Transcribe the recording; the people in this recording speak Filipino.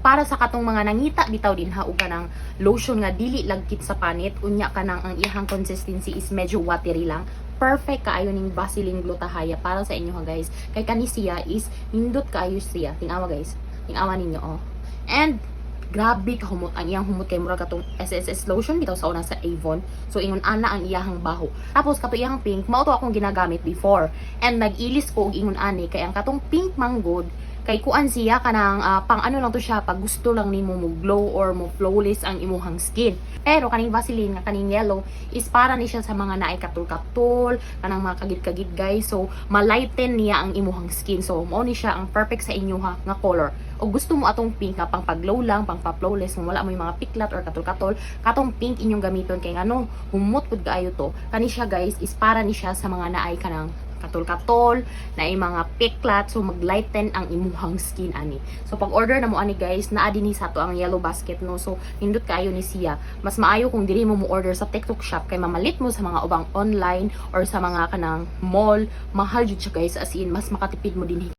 para sa katong mga nangita bitaw din ha ug kanang lotion nga dili lagkit sa panit, unya kanang ang iyang consistency is medyo watery lang. Perfect kaayo ning Vaseline Gluta-Hya para sa inyo ha guys. Kay kani siya is nindot kaayo siya. Tingnan guys. Tingnan ninyo oh. And grabe ka humot ang iyang humot kay mura katong SSS lotion bitaw sa una sa Avon. So ingon ana ang iyang baho. Tapos kato iyang pink mao to akong ginagamit before. And nag-ilis ko og ingon ani kay ang katong pink manggod kay kuan siya kanang pang ano lang to siya pag gusto lang nimo mo glow or mo flawless ang imuhang skin. Pero kaning Vaseline nga kaning yellow is para ni siya sa mga naay katul-katul, kanang mga kagid-kagid guys. So malighten niya ang imuhang skin. So mao ni siya ang perfect sa inyo ha nga color. O gusto mo atong pink nga pang pag-glow lang, pang pa-flawless, wala mo yung mga piklat or katul-katul, katong pink inyong gamiton kay ngano humot pud kaayo to. Kani siya guys is para ni siya sa mga naay kanang katul-katul, na mga piklat, so mag-lighten ang imuhang skin ani. So pag order na mo ani guys, naa dinhi sa to ang yellow basket no. So nindot kaayo ni siya. Mas maayo kung dili mo order sa TikTok shop kay mamalit mo sa mga ubang online or sa mga kanang mall, mahal jud siya guys, as in mas makatipid mo dinhi.